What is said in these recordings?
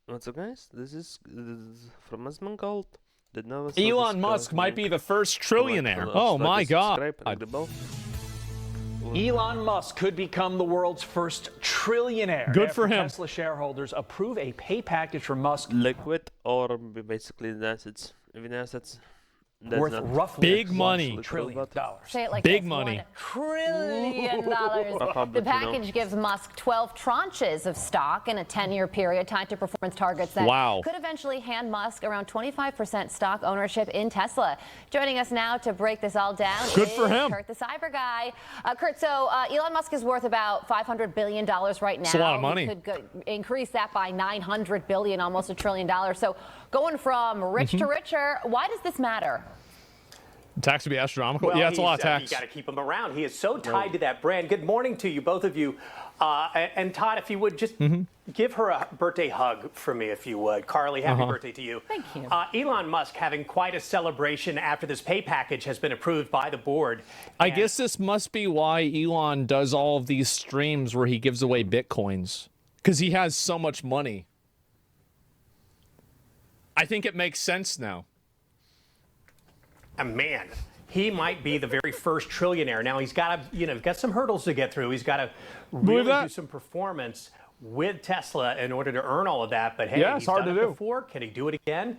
What's up, guys? This is from Asmongold. Elon Musk might be the first trillionaire. Oh my God. Elon Musk could become the world's first trillionaire. Good for him. Tesla shareholders approve a pay package for Musk. Liquid or basically the assets. Even assets. Worth roughly big money. $1 trillion. Say it like big this, money. $1 trillion. The package gives Musk 12 tranches of stock in a 10-year period tied to performance targets that could eventually hand Musk around 25% stock ownership in Tesla. Joining us now to break this all down is Kurt the Cyber Guy. Kurt, so Elon Musk is worth about $500 billion right now. It's a lot of money. He could increase that by $900 billion, almost $1 trillion. So going from rich to richer, why does this matter? Tax would be astronomical. Well, yeah, it's a lot of tax. You got to keep him around. He is so tied to that brand. Good morning to you, both of you. And Todd, if you would just give her a birthday hug for me, if you would. Carly, happy birthday to you. Thank you. Elon Musk having quite a celebration after this pay package has been approved by the board. I guess this must be why Elon does all of these streams where he gives away Bitcoins, because he has so much money. I think it makes sense now. And man, he might be the very first trillionaire. Now he's got to, got some hurdles to get through. He's got to really do some performance with Tesla in order to earn all of that. But hey, he's done it before. Can he do it again?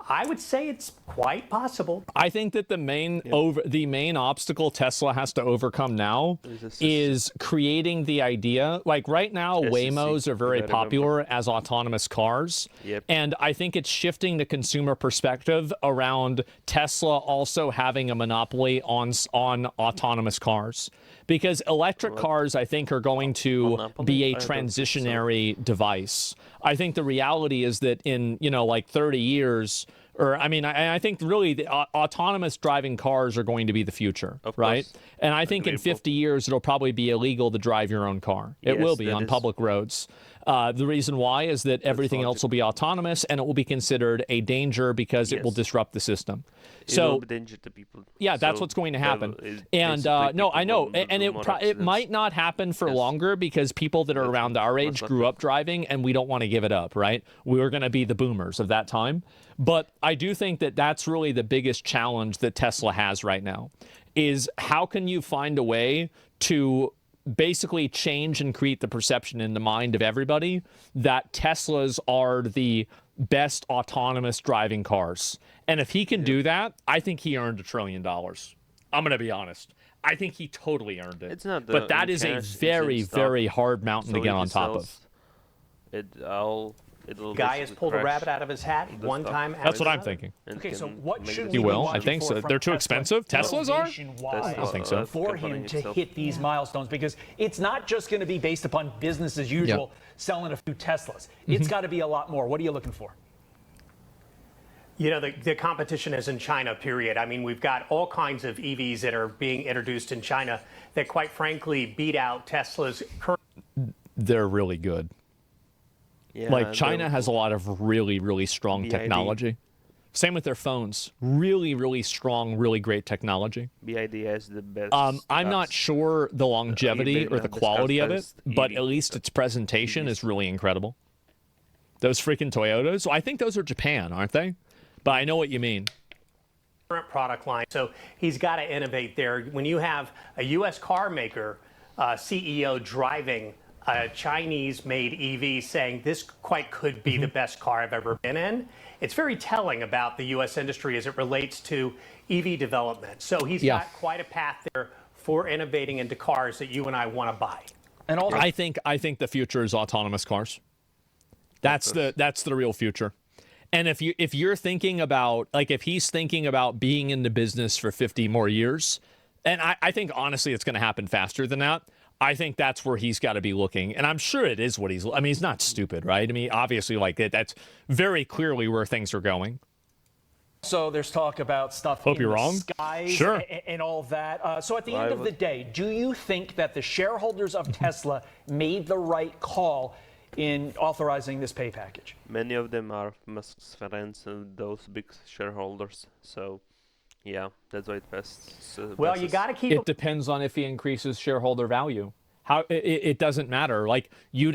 I would say it's quite possible. I think that the main obstacle Tesla has to overcome now is creating the idea. Like right now, Waymos are very popular as autonomous cars. And I think it's shifting the consumer perspective around Tesla also having a monopoly on autonomous cars. Because electric cars, I think, are going to be a transitionary device. I think the reality is that in, like 30 years, I think really the autonomous driving cars are going to be the future, right? And I think in 50 years, it'll probably be illegal to drive your own car. It will be on public roads. The reason why is that everything else will be autonomous, and it will be considered a danger because it will disrupt the system. So, danger to people. Yeah, that's what's going to happen. And no, I know, and it might not happen for longer because people that are around our age grew up driving, and we don't want to give it up, right? We were going to be the boomers of that time. But I do think that that's really the biggest challenge that Tesla has right now, is how can you find a way to basically change and create the perception in the mind of everybody that Teslas are the best autonomous driving cars. And if he can do that, I think he earned $1 trillion. I'm going to be honest. I think he totally earned it. It's not but that is a very, very hard mountain to get on top of. Guy has pulled a rabbit out of his hat one time. That's what I'm thinking. Okay, so what should he will? I think so. They're too expensive. Teslas are? I don't think so. For him to hit these milestones, because it's not just going to be based upon business as usual, selling a few Teslas. It's got to be a lot more. What are you looking for? The competition is in China, period. I mean, we've got all kinds of EVs that are being introduced in China that, quite frankly, beat out Tesla's current. They're really good. Yeah, like China has a lot of really, really strong technology. Same with their phones. Really, really strong, really great technology. BID has the best. I'm not sure the longevity or the quality of it, but at least its presentation is really incredible. Those freaking Toyotas. So I think those are Japan, aren't they? But I know what you mean. Current product line. So he's got to innovate there. When you have a U.S. car maker CEO driving a Chinese-made EV saying this quite could be the best car I've ever been in, it's very telling about the U.S. industry as it relates to EV development. So he's got quite a path there for innovating into cars that you and I want to buy. And also, I think the future is autonomous cars. That's the real future. And if you're thinking about, like, if he's thinking about being in the business for 50 more years, and I think honestly it's going to happen faster than that. I think that's where he's got to be looking. And I'm sure it is what he's not stupid, right? I mean, obviously, that's very clearly where things are going. So there's talk about stuff in the skies and all that. So at the end of the day, do you think that the shareholders of Tesla made the right call in authorizing this pay package? Many of them are Musk's friends and those big shareholders. So, yeah, that's why it passes. Well, you got to keep. It depends on if he increases shareholder value. It doesn't matter. Like,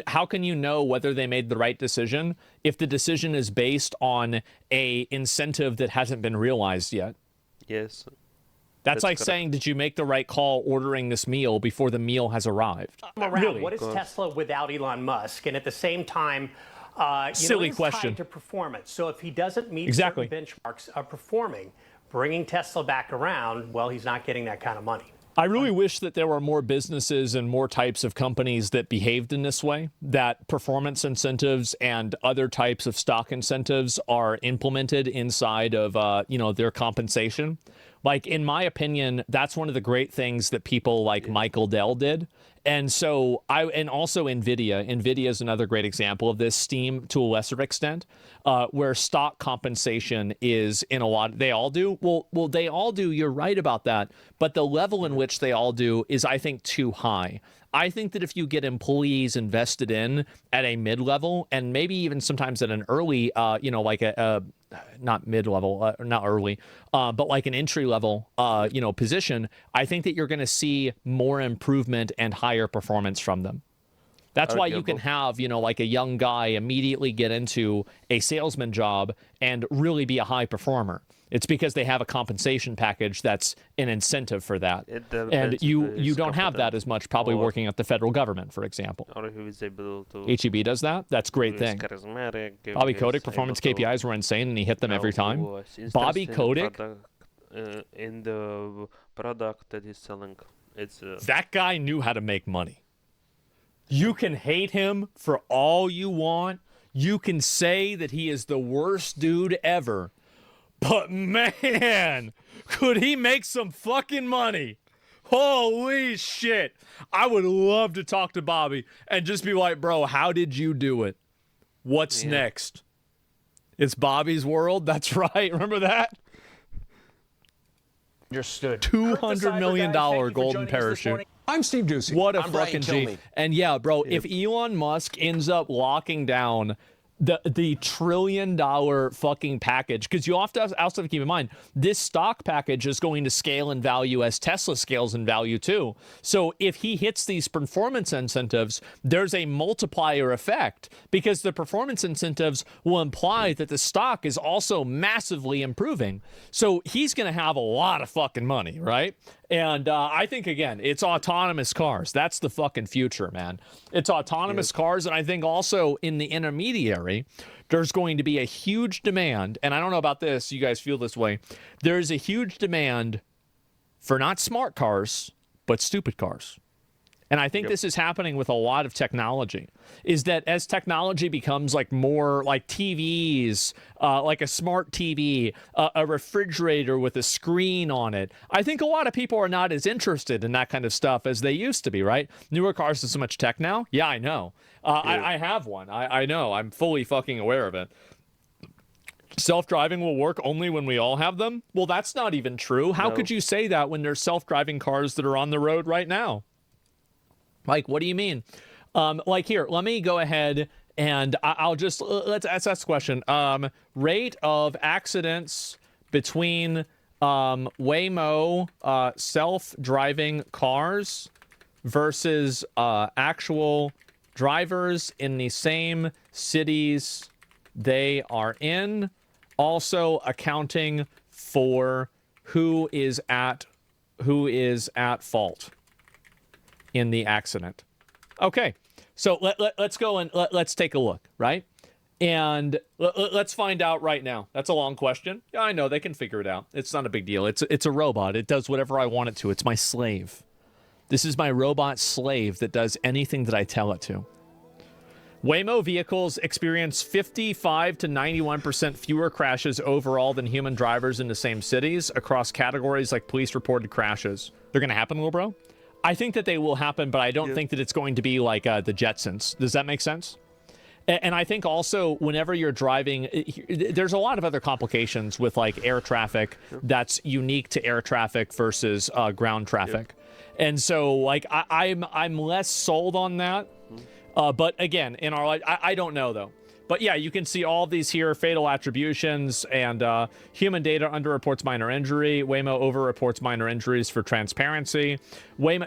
how can you know whether they made the right decision if the decision is based on a incentive that hasn't been realized yet? Yes. That's like correct. Saying, did you make the right call ordering this meal before the meal has arrived? Really? What is Tesla without Elon Musk? And at the same time, silly question. Tied to performance. So if he doesn't meet exactly. certain benchmarks of performing, bringing Tesla back around, well, he's not getting that kind of money. I really wish that there were more businesses and more types of companies that behaved in this way, that performance incentives and other types of stock incentives are implemented inside of, their compensation. Like, in my opinion, that's one of the great things that people like Michael Dell did. And so and also NVIDIA is another great example of this. Steam to a lesser extent, where stock compensation is in a lot. They all do. Well, they all do. You're right about that. But the level in which they all do is, I think, too high. I think that if you get employees invested in at a mid-level and maybe even sometimes at an early, like not mid-level, not early, but like an entry-level, position, I think that you're going to see more improvement and higher performance from them. That's why you can have, like a young guy immediately get into a salesman job and really be a high performer. It's because they have a compensation package that's an incentive for that. And you don't have that as much probably working at the federal government, for example. Or who is able to HEB does that. That's a great thing. Bobby Kotick, performance KPIs were insane, and he hit them every time. Bobby Kotick. In the product that he's selling, that guy knew how to make money. You can hate him for all you want. You can say that he is the worst dude ever. But man, could he make some fucking money? Holy shit. I would love to talk to Bobby and just be like, bro, how did you do it? What's next? It's Bobby's world. That's right. Remember that? Understood. $200 million golden parachute. I'm Steve Doocy. What a fucking G. And yeah, bro, if Elon Musk ends up locking down the $1 trillion fucking package, because you also have to keep in mind, this stock package is going to scale in value as Tesla scales in value too. So if he hits these performance incentives, there's a multiplier effect, because the performance incentives will imply that the stock is also massively improving. So he's going to have a lot of fucking money, right? And I think, again, it's autonomous cars. That's the fucking future, man. It's autonomous cars. And I think also in the intermediary, there's going to be a huge demand. And I don't know about this. You guys feel this way. There's a huge demand for not smart cars, but stupid cars. And I think this is happening with a lot of technology, is that as technology becomes like more like TVs, like a smart TV, a refrigerator with a screen on it, I think a lot of people are not as interested in that kind of stuff as they used to be, right? Newer cars have so much tech now. Yeah, I know. I have one. I know. I'm fully fucking aware of it. Self-driving will work only when we all have them? Well, that's not even true. How could you say that when there's self-driving cars that are on the road right now? Like, what do you mean? Like, here, let me go ahead and I'll just, let's ask this question. Rate of accidents between Waymo self-driving cars versus actual drivers in the same cities they are in, also accounting for who is at fault in the accident. Okay, so let's go and let's take a look, right? And let's find out right now. That's a long question. Yeah, I know, they can figure it out. It's not a big deal. It's a robot. It does whatever I want it to. It's my slave. This is my robot slave that does anything that I tell it to. Waymo vehicles experience 55 to 91% fewer crashes overall than human drivers in the same cities across categories like police-reported crashes. They're going to happen, little bro? I think that they will happen, but I don't think that it's going to be like the Jetsons. Does that make sense? And I think also whenever you're driving, there's a lot of other complications with like air traffic that's unique to air traffic versus ground traffic. And so like I'm less sold on that. But again, in our life, I don't know though. But yeah, you can see all these here, fatal attributions, and human data underreports minor injury. Waymo overreports minor injuries for transparency.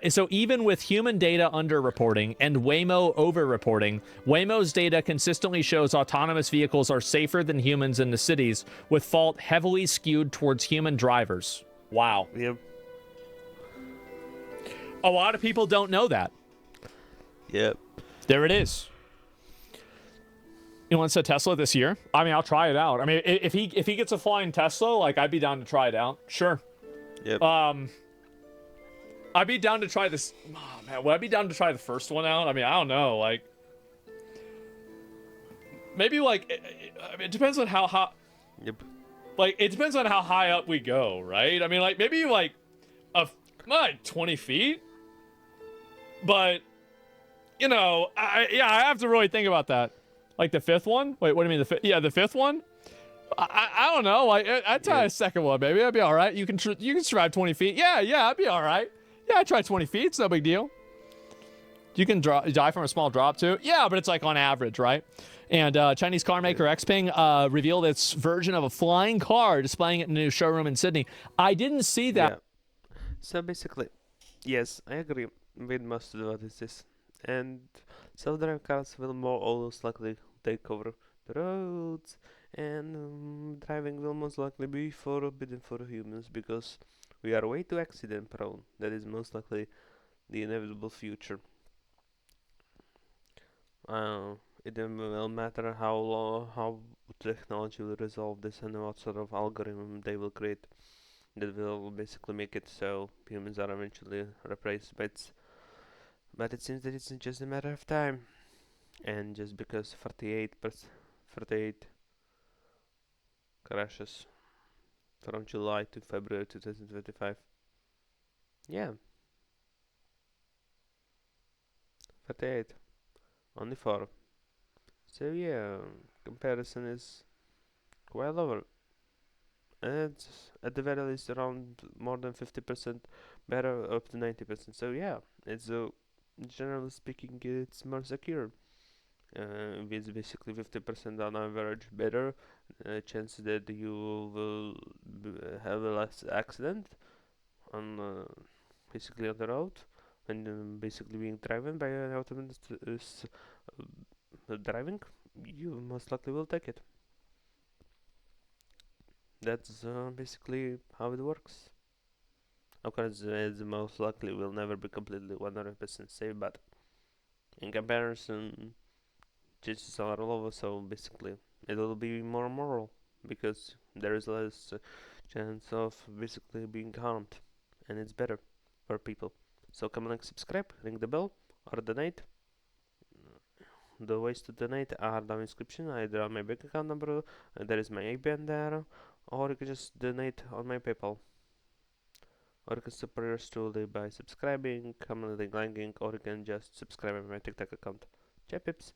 So even with human data underreporting and Waymo overreporting, Waymo's data consistently shows autonomous vehicles are safer than humans in the cities, with fault heavily skewed towards human drivers. Wow. Yep. A lot of people don't know that. Yep. There it is. You want to set Tesla this year? I mean, I'll try it out. I mean, if he gets a flying Tesla, like, I'd be down to try it out. Sure. Yep. I'd be down to try this. Oh, man, would I be down to try the first one out? I mean, I don't know. Like, maybe like it depends on how high. Yep. Like, it depends on how high up we go, right? I mean, like, maybe like 20 feet. But you know, I have to really think about that. Like the fifth one? Wait, what do you mean the fifth? Yeah, the fifth one? I don't know. Like, I'd try a second one, maybe. That'd be all right. You can survive 20 feet. Yeah, I'd be all right. Yeah, I'd try 20 feet. It's no big deal. You can die from a small drop too. Yeah, but it's like on average, right? And Chinese car maker Xpeng revealed its version of a flying car, displaying it in a new showroom in Sydney. I didn't see that. Yeah. So basically, yes, I agree with most of what is this. And self-driving cars will most likely take over the roads, and driving will most likely be forbidden for humans because we are way too accident prone. That is most likely the inevitable future. It will matter how technology will resolve this and what sort of algorithm they will create that will basically make it so humans are eventually replaced by it. But it seems that it's just a matter of time. And just because 48 crashes from July to February 2025. Yeah. 48. Only 4. So yeah, comparison is quite lower. And it's at the very least around more than 50% better, up to 90%. So yeah, it's generally speaking, it's more secure. It's basically 50% on average better chance that you will have a less accident on basically on the road and basically being driven by an autonomous driving. You most likely will take it. That's basically how it works. Of course, it most likely will never be completely 100% safe, but in comparison, chances are lower, so basically it will be more moral because there is less chance of basically being harmed, and it's better for people. So come and subscribe, ring the bell, or donate. The ways to donate are down in the description, either on my bank account number, there is my IBAN there, or you can just donate on my PayPal. Or you can support yours truly by subscribing, commenting, liking, or you can just subscribe on my TikTok account. Ciao pips!